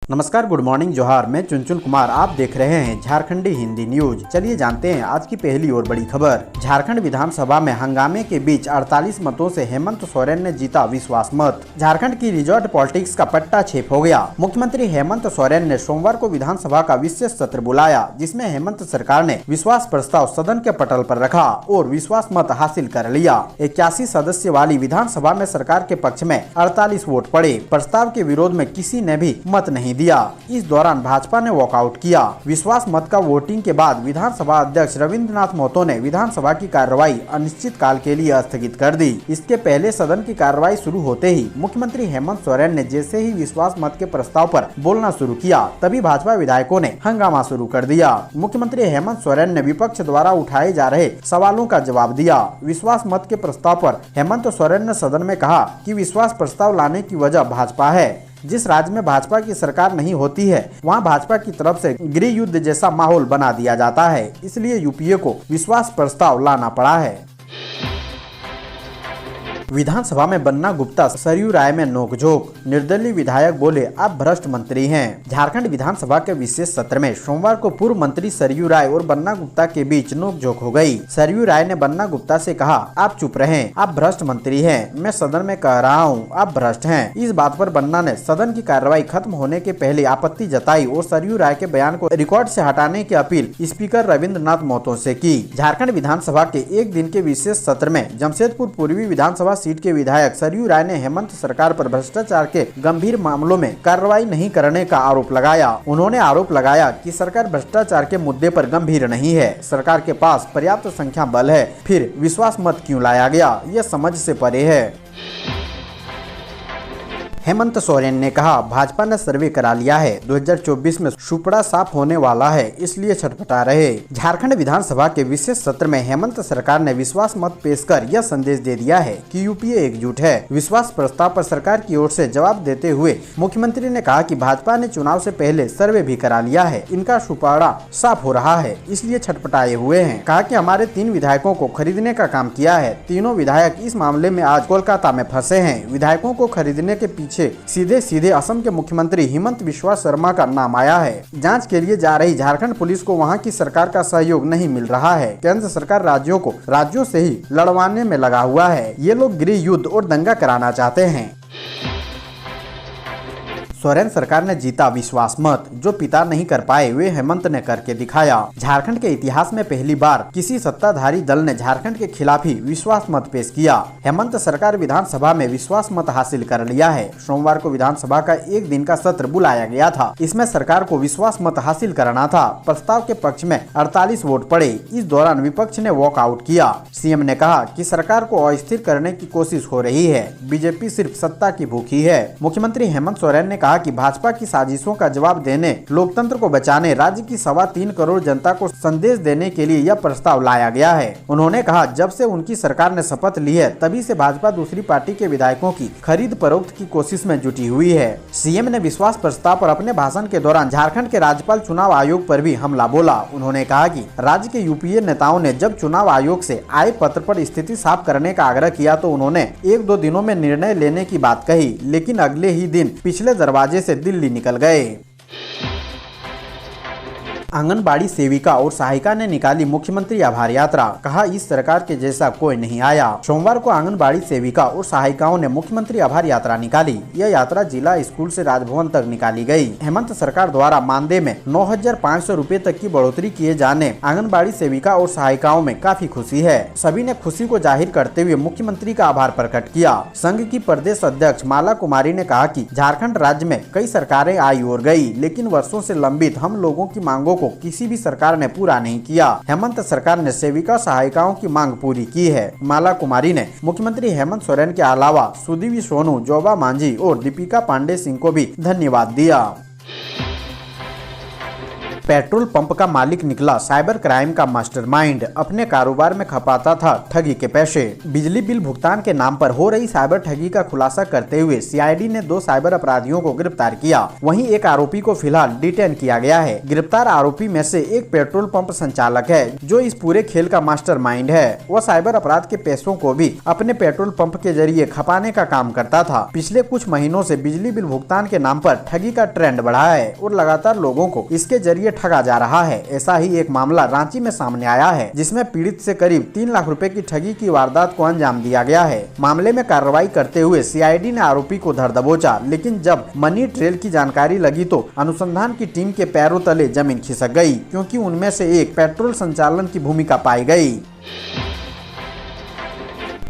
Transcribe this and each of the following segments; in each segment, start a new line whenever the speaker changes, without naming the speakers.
नमस्कार, good morning, जोहार। मैं चुनचुन कुमार, आप देख रहे हैं झारखंडी हिंदी न्यूज। चलिए जानते हैं आज की पहली और बड़ी खबर। झारखंड विधानसभा में हंगामे के बीच 48 मतों से हेमंत सोरेन ने जीता विश्वास मत। झारखंड की रिजॉर्ट पॉलिटिक्स का पट्टा छेप हो गया। मुख्यमंत्री हेमंत सोरेन ने सोमवार को विधानसभा का विशेष सत्र बुलाया, जिसमें हेमंत सरकार ने विश्वास प्रस्ताव सदन के पटल पर रखा और विश्वास मत हासिल कर लिया। 81 सदस्य वाली विधानसभा में सरकार के पक्ष में 48 वोट पड़े। प्रस्ताव के विरोध में किसी ने भी मत नहीं दिया। इस दौरान भाजपा ने वॉकआउट किया। विश्वास मत का वोटिंग के बाद विधानसभा अध्यक्ष रविंद्रनाथ महतो ने विधानसभा की कार्रवाई अनिश्चित काल के लिए स्थगित कर दी। इसके पहले सदन की कार्रवाई शुरू होते ही मुख्यमंत्री हेमंत सोरेन ने जैसे ही विश्वास मत के प्रस्ताव पर बोलना शुरू किया, तभी भाजपा विधायकों ने हंगामा शुरू कर दिया। मुख्यमंत्री हेमंत सोरेन ने विपक्ष द्वारा उठाए जा रहे सवालों का जवाब दिया। विश्वास मत के प्रस्ताव पर हेमंत सोरेन ने सदन में कहा कि विश्वास प्रस्ताव लाने की वजह भाजपा है। जिस राज्य में भाजपा की सरकार नहीं होती है, वहां भाजपा की तरफ से गृह युद्ध जैसा माहौल बना दिया जाता है। इसलिए यूपीए को विश्वास प्रस्ताव लाना पड़ा है। विधानसभा में बन्ना गुप्ता सरयू राय में नोकझोंक। निर्दलीय विधायक बोले, आप भ्रष्ट मंत्री हैं। झारखंड विधानसभा के विशेष सत्र में सोमवार को पूर्व मंत्री सरयू राय और बन्ना गुप्ता के बीच नोकझोंक हो गई। सरयू राय ने बन्ना गुप्ता से कहा, आप चुप रहें, आप भ्रष्ट मंत्री हैं। मैं सदन में कह रहा हूं, आप भ्रष्ट हैं। इस बात पर बन्ना ने सदन की कार्रवाई खत्म होने के पहले आपत्ति जताई और सरयू राय के बयान को रिकॉर्ड से हटाने की अपील स्पीकर रविंद्रनाथ महतो से की। झारखंड विधानसभा के एक दिन के विशेष सत्र में जमशेदपुर पूर्वी विधानसभा सीट के विधायक सरयू राय ने हेमंत सरकार पर भ्रष्टाचार के गंभीर मामलों में कार्रवाई नहीं करने का आरोप लगाया। उन्होंने आरोप लगाया कि सरकार भ्रष्टाचार के मुद्दे पर गंभीर नहीं है। सरकार के पास पर्याप्त संख्या बल है, फिर विश्वास मत क्यों लाया गया, यह समझ से परे है। हेमंत सोरेन ने कहा, भाजपा ने सर्वे करा लिया है, 2024 में सुपड़ा साफ होने वाला है, इसलिए छटपटा रहे। झारखंड विधानसभा के विशेष सत्र में हेमंत सरकार ने विश्वास मत पेश कर यह संदेश दे दिया है कि यूपीए एकजुट है। विश्वास प्रस्ताव पर सरकार की ओर से जवाब देते हुए मुख्यमंत्री ने कहा कि भाजपा ने चुनाव से पहले सर्वे भी करा लिया है, इनका सुपड़ा साफ हो रहा है, इसलिए छटपटाए हुए हैं। कहा कि हमारे 3 विधायकों को खरीदने का काम किया है। तीनों विधायक इस मामले में आज कोलकाता में फंसे हैं। विधायकों को खरीदने के पीछे सीधे सीधे असम के मुख्यमंत्री हिमंत बिस्वा शर्मा का नाम आया है। जांच के लिए जा रही झारखंड पुलिस को वहां की सरकार का सहयोग नहीं मिल रहा है। केंद्र सरकार राज्यों से ही लड़वाने में लगा हुआ है। ये लोग गृह युद्ध और दंगा कराना चाहते हैं। सोरेन सरकार ने जीता विश्वास मत। जो पिता नहीं कर पाए वे हेमंत ने करके दिखाया। झारखंड के इतिहास में पहली बार किसी सत्ताधारी दल ने झारखंड के खिलाफ ही विश्वास मत पेश किया। हेमंत सरकार विधानसभा में विश्वास मत हासिल कर लिया है। सोमवार को विधानसभा का एक दिन का सत्र बुलाया गया था। इसमें सरकार को विश्वास मत हासिल कराना था। प्रस्ताव के पक्ष में 48 वोट पड़े। इस दौरान विपक्ष ने वॉकआउट किया। सीएम ने कहा कि सरकार को अस्थिर करने की कोशिश हो रही है। बीजेपी सिर्फ सत्ता की भूखी है। मुख्यमंत्री हेमंत सोरेन ने कहा कि भाजपा की साजिशों का जवाब देने, लोकतंत्र को बचाने, राज्य की 3.25 करोड़ जनता को संदेश देने के लिए यह प्रस्ताव लाया गया है। उन्होंने कहा, जब से उनकी सरकार ने शपथ ली है, तभी से भाजपा दूसरी पार्टी के विधायकों की खरीद फरोख्त की कोशिश में जुटी हुई है। सीएम ने विश्वास प्रस्ताव पर अपने भाषण के दौरान झारखंड के राज्यपाल चुनाव आयोग पर भी हमला बोला। उन्होंने कहा कि राज्य के यूपीए नेताओं ने जब चुनाव आयोग से आए पत्र पर स्थिति साफ करने का आग्रह किया तो उन्होंने 1-2 दिनों में निर्णय लेने की बात कही, लेकिन अगले ही दिन पिछले दरवाजे से दिल्ली निकल गए। आंगनबाड़ी सेविका और सहायिका ने निकाली मुख्यमंत्री आभार यात्रा। कहा, इस सरकार के जैसा कोई नहीं आया। सोमवार को आंगनबाड़ी सेविका और सहायिकाओं ने मुख्यमंत्री आभार यात्रा निकाली। यह यात्रा जिला स्कूल से राजभवन तक निकाली गई। हेमंत सरकार द्वारा मानदेय में 9,500 रुपए तक की बढ़ोतरी किए जाने आंगनबाड़ी सेविका और सहायिकाओं में काफी खुशी है। सभी ने खुशी को जाहिर करते हुए मुख्यमंत्री का आभार प्रकट किया। संघ की प्रदेश अध्यक्ष माला कुमारी ने कहा कि झारखंड राज्य में कई सरकारें आई और गई, लेकिन वर्षों से लंबित हम लोगों की मांगों को किसी भी सरकार ने पूरा नहीं किया। हेमंत सरकार ने सेविका सहायिकाओं की मांग पूरी की है। माला कुमारी ने मुख्यमंत्री हेमंत सोरेन के अलावा सुदीवी सोनू, जोबा मांझी और दीपिका पांडे सिंह को भी धन्यवाद दिया। पेट्रोल पंप का मालिक निकला साइबर क्राइम का मास्टरमाइंड, अपने कारोबार में खपाता था ठगी के पैसे। बिजली बिल भुगतान के नाम पर हो रही साइबर ठगी का खुलासा करते हुए सीआईडी ने 2 साइबर अपराधियों को गिरफ्तार किया। वहीं एक आरोपी को फिलहाल डिटेन किया गया है। गिरफ्तार आरोपी में से एक पेट्रोल पंप संचालक है, जो इस पूरे खेल का मास्टरमाइंड है। वह साइबर अपराध के पैसों को भी अपने पेट्रोल पंप के जरिए खपाने का काम करता था। पिछले कुछ महीनों से बिजली बिल भुगतान के नाम पर ठगी का ट्रेंड बढ़ा है और लगातार लोगों को इसके जरिए ठगा जा रहा है। ऐसा ही एक मामला रांची में सामने आया है, जिसमें पीड़ित से करीब 3 लाख रुपए की ठगी की वारदात को अंजाम दिया गया है। मामले में कार्रवाई करते हुए सीआईडी ने आरोपी को धर दबोचा, लेकिन जब मनी ट्रेल की जानकारी लगी तो अनुसंधान की टीम के पैरों तले जमीन खिसक गई, क्योंकि उनमें से एक पेट्रोल संचालन की भूमिका पाई गई।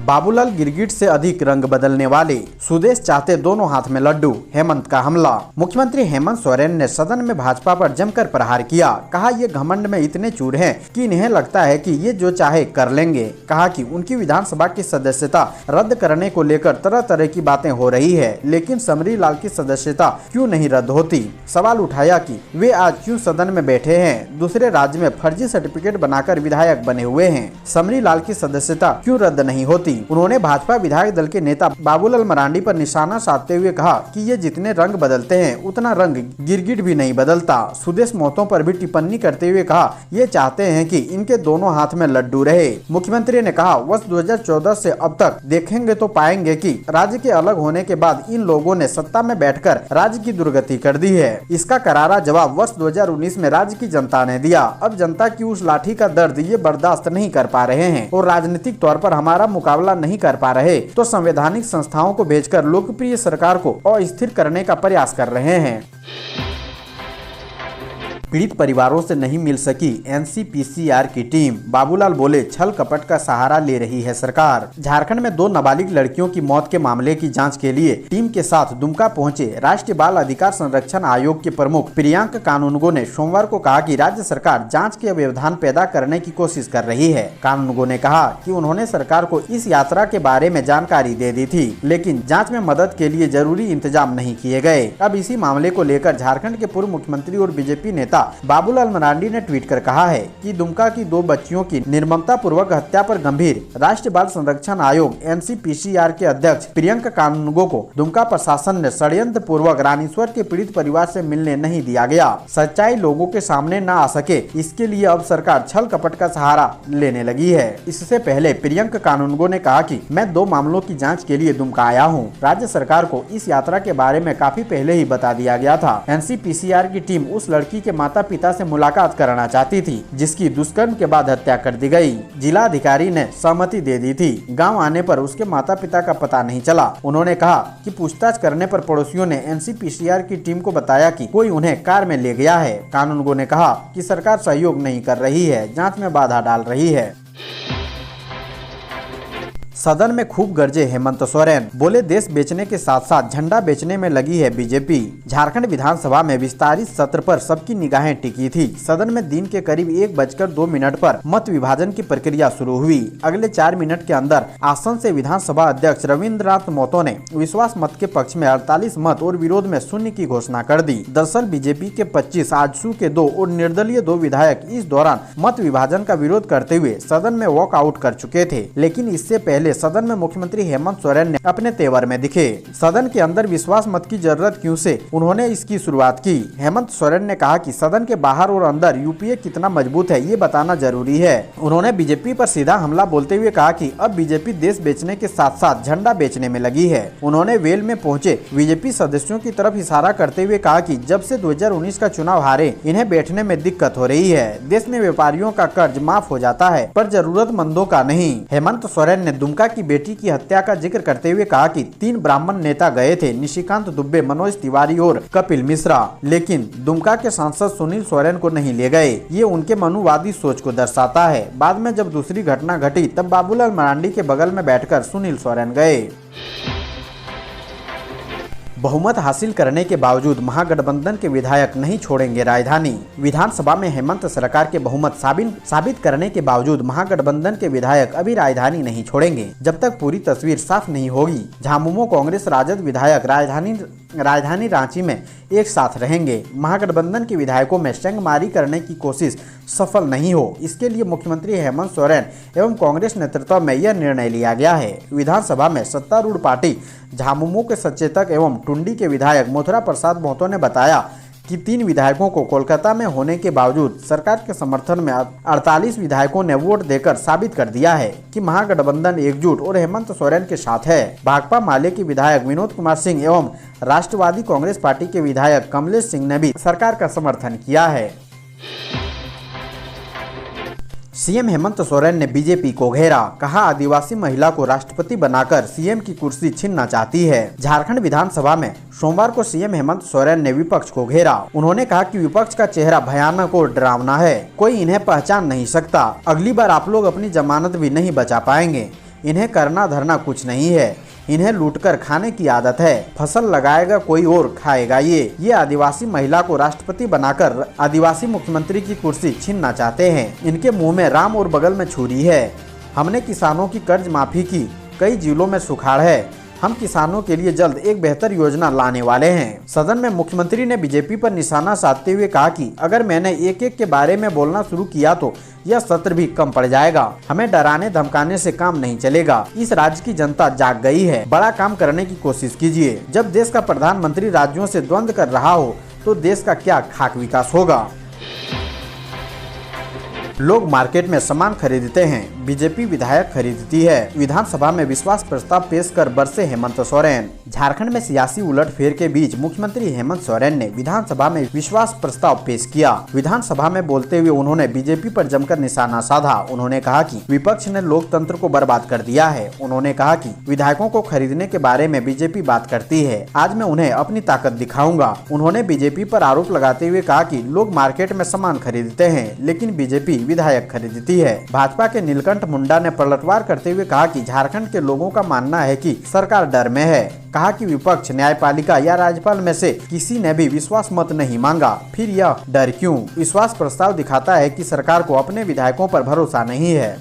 बाबूलाल गिरगिट से अधिक रंग बदलने वाले, सुदेश चाहते दोनों हाथ में लड्डू, हेमंत का हमला। मुख्यमंत्री हेमंत सोरेन ने सदन में भाजपा पर जमकर प्रहार किया। कहा ये घमंड में इतने चूर हैं कि इन्हें लगता है कि ये जो चाहे कर लेंगे। कहा कि उनकी विधानसभा की सदस्यता रद्द करने को लेकर तरह तरह की बातें हो रही है, लेकिन समरी लाल की सदस्यता क्यों नहीं रद्द होती। सवाल उठाया कि वे आज क्यों सदन में बैठे हैं, दूसरे राज्य में फर्जी सर्टिफिकेट बनाकर विधायक बने हुए हैं, समरी लाल की सदस्यता क्यों रद्द नहीं होती। उन्होंने भाजपा विधायक दल के नेता बाबूलाल मरांडी पर निशाना साधते हुए कहा कि ये जितने रंग बदलते हैं उतना रंग गिरगिट भी नहीं बदलता। सुदेश महतो पर भी टिप्पणी करते हुए कहा ये चाहते हैं कि इनके दोनों हाथ में लड्डू रहे। मुख्यमंत्री ने कहा वर्ष 2014 से अब तक देखेंगे तो पाएंगे कि राज्य के अलग होने के बाद इन लोगों ने सत्ता में बैठकर राज्य की दुर्गति कर दी है। इसका करारा जवाब वर्ष 2019 में राज्य की जनता ने दिया। अब जनता की उस लाठी का दर्द ये बर्दाश्त नहीं कर पा रहे हैं और राजनीतिक तौर पर हमारा मुकाबला नहीं कर पा रहे, तो संवैधानिक संस्थाओं को भेजकर लोकप्रिय सरकार को अस्थिर करने का प्रयास कर रहे हैं। पीड़ित परिवारों से नहीं मिल सकी एनसीपीसीआर की टीम, बाबूलाल बोले छल कपट का सहारा ले रही है सरकार। झारखंड में 2 नाबालिग लड़कियों की मौत के मामले की जांच के लिए टीम के साथ दुमका पहुंचे राष्ट्रीय बाल अधिकार संरक्षण आयोग के प्रमुख प्रियंक कानूनगो ने सोमवार को कहा कि राज्य सरकार जांच के व्यवधान पैदा करने की कोशिश कर रही है। कानूनगो ने कहा कि उन्होंने सरकार को इस यात्रा के बारे में जानकारी दे दी थी, लेकिन जाँच में मदद के लिए जरूरी इंतजाम नहीं किए गए। अब इसी मामले को लेकर झारखंड के पूर्व मुख्यमंत्री और बीजेपी नेता बाबूलाल मरांडी ने ट्वीट कर कहा है कि दुमका की 2 बच्चियों की निर्ममता पूर्वक हत्या पर गंभीर, राष्ट्रीय बाल संरक्षण आयोग एनसीपीसीआर के अध्यक्ष प्रियंक कानूनगो को दुमका प्रशासन ने षड्यंत्र पूर्वक रानीश्वर के पीड़ित परिवार से मिलने नहीं दिया गया। सच्चाई लोगों के सामने न आ सके, इसके लिए अब सरकार छल कपट का सहारा लेने लगी है। इससे पहले प्रियंक कानूनगो ने कहा कि मैं 2 मामलों की जाँच के लिए दुमका आया हूँ। राज्य सरकार को इस यात्रा के बारे में काफी पहले ही बता दिया गया था। एनसीपीसीआर की टीम उस लड़की के माता पिता से मुलाकात कराना चाहती थी, जिसकी दुष्कर्म के बाद हत्या कर दी गई। जिला अधिकारी ने सहमति दे दी थी। गांव आने पर उसके माता पिता का पता नहीं चला। उन्होंने कहा कि पूछताछ करने पर पड़ोसियों ने एनसीपीसीआर की टीम को बताया कि कोई उन्हें कार में ले गया है। कानूनगो ने कहा कि सरकार सहयोग नहीं कर रही है, जांच में बाधा डाल रही है। सदन में खूब गरजे हेमंत सोरेन, बोले देश बेचने के साथ साथ झंडा बेचने में लगी है बीजेपी। झारखंड विधानसभा में विस्तारित सत्र पर सबकी निगाहें टिकी थी। सदन में दिन के करीब 1:02 पर मत विभाजन की प्रक्रिया शुरू हुई। अगले 4 मिनट के अंदर आसन से विधानसभा अध्यक्ष रविंद्रनाथ महतो ने विश्वास मत के पक्ष में 48 मत और विरोध में 0 की घोषणा कर दी। दरअसल बीजेपी के 25, आजसू के 2 और निर्दलीय 2 विधायक इस दौरान मत विभाजन का विरोध करते हुए सदन में वॉकआउट कर चुके थे, लेकिन इससे पहले सदन में मुख्यमंत्री हेमंत सोरेन ने अपने तेवर में दिखे। सदन के अंदर विश्वास मत की जरूरत क्यों से उन्होंने इसकी शुरुआत की। हेमंत सोरेन ने कहा कि सदन के बाहर और अंदर यूपीए कितना मजबूत है ये बताना जरूरी है। उन्होंने बीजेपी पर सीधा हमला बोलते हुए कहा कि अब बीजेपी देश बेचने के साथ साथ झंडा बेचने में लगी है। उन्होंने वेल में पहुंचे बीजेपी सदस्यों की तरफ इशारा करते हुए कहा कि जब से 2019 का चुनाव हारे, इन्हें बैठने में दिक्कत हो रही है। देश में व्यापारियों का कर्ज माफ हो जाता है पर जरूरतमंदों का नहीं। हेमंत सोरेन ने दुमका की बेटी की हत्या का जिक्र करते हुए कहा कि 3 ब्राह्मण नेता गए थे, निशिकांत दुबे, मनोज तिवारी और कपिल मिश्रा, लेकिन दुमका के सांसद सुनील सोरेन को नहीं ले गए। ये उनके मनुवादी सोच को दर्शाता है। बाद में जब दूसरी घटना घटी तब बाबूलाल मरांडी के बगल में बैठकर सुनील सोरेन गए। बहुमत हासिल करने के बावजूद महागठबंधन के विधायक नहीं छोड़ेंगे राजधानी। विधानसभा में हेमंत सरकार के बहुमत साबित करने के बावजूद महागठबंधन के विधायक अभी राजधानी नहीं छोड़ेंगे जब तक पूरी तस्वीर साफ नहीं होगी। झामुमो कांग्रेस राजद विधायक राजधानी राजधानी रांची में एक साथ रहेंगे। महागठबंधन के विधायकों में संगमारी करने की कोशिश सफल नहीं हो, इसके लिए मुख्यमंत्री हेमंत सोरेन एवं कांग्रेस नेतृत्व में यह निर्णय लिया गया है। विधानसभा में सत्तारूढ़ पार्टी झामुमो के सचेतक एवं टुंडी के विधायक मथुरा प्रसाद महतो ने बताया कि 3 विधायकों को कोलकाता में होने के बावजूद सरकार के समर्थन में 48 विधायकों ने वोट देकर साबित कर दिया है कि महागठबंधन एकजुट और हेमंत सोरेन के साथ है। भाकपा माले के विधायक विनोद कुमार सिंह एवं राष्ट्रवादी कांग्रेस पार्टी के विधायक कमलेश सिंह ने भी सरकार का समर्थन किया है। सीएम हेमंत सोरेन ने बीजेपी को घेरा, कहा आदिवासी महिला को राष्ट्रपति बनाकर सीएम की कुर्सी छीनना चाहती है। झारखंड विधानसभा में सोमवार को सीएम हेमंत सोरेन ने विपक्ष को घेरा। उन्होंने कहा कि विपक्ष का चेहरा भयानक और डरावना है, कोई इन्हें पहचान नहीं सकता। अगली बार आप लोग अपनी जमानत भी नहीं बचा पाएंगे। इन्हें करना धरना कुछ नहीं है, इन्हें लूटकर खाने की आदत है। फसल लगाएगा कोई और खाएगा ये आदिवासी महिला को राष्ट्रपति बनाकर आदिवासी मुख्यमंत्री की कुर्सी छीनना चाहते हैं। इनके मुंह में राम और बगल में छुरी है। हमने किसानों की कर्ज माफी की, कई जिलों में सुखाड़ है। हम किसानों के लिए जल्द एक बेहतर योजना लाने वाले हैं। सदन में मुख्यमंत्री ने बीजेपी पर निशाना साधते हुए कहा कि अगर मैंने एक के बारे में बोलना शुरू किया तो यह सत्र भी कम पड़ जाएगा। हमें डराने धमकाने से काम नहीं चलेगा। इस राज्य की जनता जाग गई है, बड़ा काम करने की कोशिश कीजिए। जब देश का प्रधानमंत्री राज्यों से द्वंद्व कर रहा हो तो देश का क्या खाक विकास होगा। लोग मार्केट में सामान खरीदते हैं, बीजेपी विधायक खरीदती है। विधानसभा में विश्वास प्रस्ताव पेश कर बरसे हेमंत सोरेन। झारखंड में सियासी उलटफेर के बीच मुख्यमंत्री हेमंत सोरेन ने विधानसभा में विश्वास प्रस्ताव पेश किया। विधानसभा में बोलते हुए उन्होंने बीजेपी पर जमकर निशाना साधा। उन्होंने कहा कि विपक्ष ने लोकतंत्र को बर्बाद कर दिया है। उन्होंने कहा कि विधायकों को खरीदने के बारे में बीजेपी बात करती है, आज मैं उन्हें अपनी ताकत दिखाऊंगा। उन्होंने बीजेपी पर आरोप लगाते हुए कहा कि लोग मार्केट में सामान खरीदते हैं लेकिन बीजेपी विधायक खरीदती है। भाजपा के नीलकंठ मुंडा ने पलटवार करते हुए कहा कि झारखंड के लोगों का मानना है कि सरकार डर में है। कहा कि विपक्ष, न्यायपालिका या राज्यपाल में से किसी ने भी विश्वास मत नहीं मांगा, फिर यह डर क्यों। विश्वास प्रस्ताव दिखाता है कि सरकार को अपने विधायकों पर भरोसा नहीं है।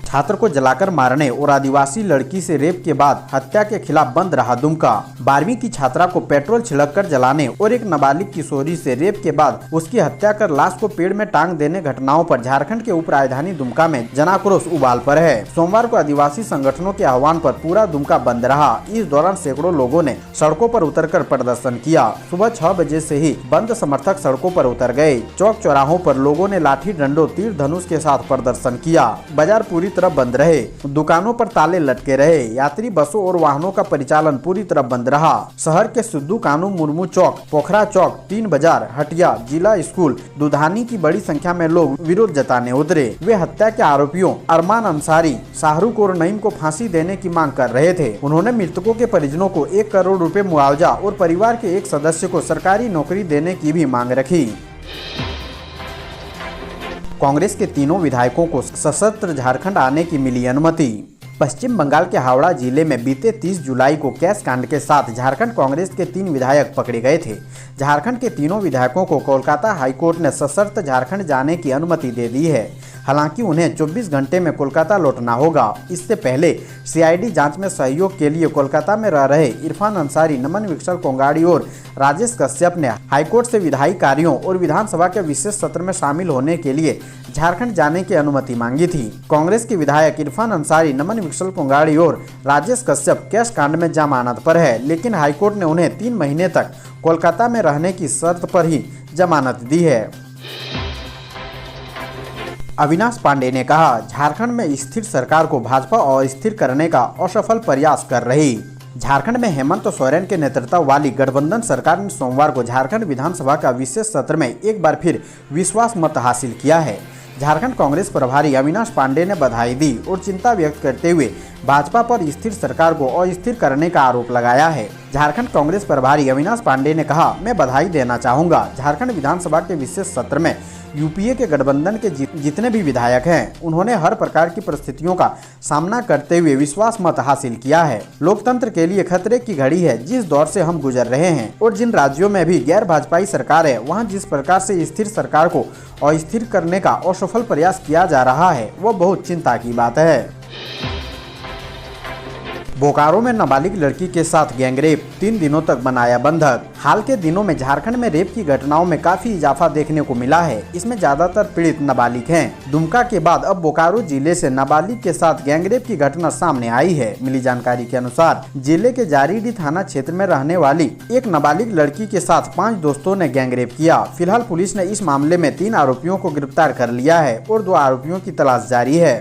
छात्र को जलाकर मारने और आदिवासी लड़की से रेप के बाद हत्या के खिलाफ बंद रहा दुमका। 12वीं की छात्रा को पेट्रोल छिड़ककर जलाने और एक नाबालिग किशोरी से रेप के बाद उसकी हत्या कर लाश को पेड़ में टांग देने घटनाओं पर झारखंड के उप राजधानी दुमका में जनाक्रोश उबाल पर है। सोमवार को आदिवासी संगठनों के आह्वान पर पूरा दुमका बंद रहा। इस दौरान सैकड़ों लोगों ने सड़कों पर उतरकर प्रदर्शन किया। सुबह 6 बजे से ही बंद समर्थक सड़कों पर उतर गए। चौक चौराहों पर लोगों ने लाठी डंडों, तीर धनुष के साथ प्रदर्शन किया। बाजार पूरी तरह बंद रहे, दुकानों पर ताले लटके रहे। यात्री बसों और वाहनों का परिचालन पूरी तरह बंद रहा। शहर के सिद्धू कानू मुर्मू चौक, पोखरा चौक, 3 बाजार, हटिया, जिला स्कूल, दुधानी की बड़ी संख्या में लोग विरोध जताने उतरे। वे हत्या के आरोपियों अरमान अंसारी, शाहरुख और नईम को फांसी देने की मांग कर रहे थे। उन्होंने मृतकों के परिजनों को 1 करोड़ रुपए मुआवजा और परिवार के एक सदस्य को सरकारी नौकरी देने की भी मांग रखी। कांग्रेस के तीनों विधायकों को सशस्त्र झारखंड आने की मिली अनुमति। पश्चिम बंगाल के हावड़ा जिले में बीते 30 जुलाई को कैश कांड के साथ झारखंड कांग्रेस के 3 विधायक पकड़े गए थे। झारखंड के तीनों विधायकों को कोलकाता हाईकोर्ट ने सशर्त झारखंड जाने की अनुमति दे दी है। हालांकि उन्हें 24 घंटे में कोलकाता लौटना होगा। इससे पहले सीआईडी जांच में सहयोग के लिए कोलकाता में रह रहे इरफान अंसारी, नमन विकसल कोंगाड़ी और राजेश कश्यप ने हाईकोर्ट से विधायी कार्यों और विधानसभा के विशेष सत्र में शामिल होने के लिए झारखंड जाने की अनुमति मांगी थी। कांग्रेस के विधायक इरफान अंसारी, नमन विकसल कोंगाड़ी और राजेश कश्यप कैश कांड में जमानत पर है, लेकिन हाईकोर्ट ने उन्हें 3 महीने तक कोलकाता में रहने की शर्त पर ही जमानत दी है। अविनाश पांडे ने कहा, झारखंड में स्थिर सरकार को भाजपा अस्थिर करने का असफल प्रयास कर रही। झारखंड में हेमंत सोरेन के नेतृत्व वाली गठबंधन सरकार ने सोमवार को झारखंड विधानसभा का विशेष सत्र में एक बार फिर विश्वास मत हासिल किया है। झारखंड कांग्रेस प्रभारी अविनाश पांडे ने बधाई दी और चिंता व्यक्त करते हुए भाजपा पर स्थिर सरकार को अस्थिर करने का आरोप लगाया है। झारखंड कांग्रेस प्रभारी अविनाश पांडे ने कहा, मैं बधाई देना चाहूंगा। झारखंड विधानसभा के विशेष सत्र में यूपीए के गठबंधन के जितने भी विधायक हैं, उन्होंने हर प्रकार की परिस्थितियों का सामना करते हुए विश्वास मत हासिल किया है। लोकतंत्र के लिए खतरे की घड़ी है जिस दौर से हम गुजर रहे हैं, और जिन राज्यों में भी गैर भाजपाई सरकार है, वहां जिस प्रकार से स्थिर सरकार को अस्थिर करने का असफल प्रयास किया जा रहा है, वह बहुत चिंता की बात है। बोकारो में नाबालिग लड़की के साथ गैंगरेप, 3 दिनों तक बनाया बंधक। हाल के दिनों में झारखंड में रेप की घटनाओं में काफी इजाफा देखने को मिला है। इसमें ज्यादातर पीड़ित नाबालिग हैं। दुमका के बाद अब बोकारो जिले से नाबालिग के साथ गैंगरेप की घटना सामने आई है। मिली जानकारी के अनुसार जिले के जारीडीह थाना क्षेत्र में रहने वाली एक नाबालिग लड़की के साथ 5 दोस्तों ने गैंगरेप किया। फिलहाल पुलिस ने इस मामले में 3 आरोपियों को गिरफ्तार कर लिया है और 2 आरोपियों की तलाश जारी है।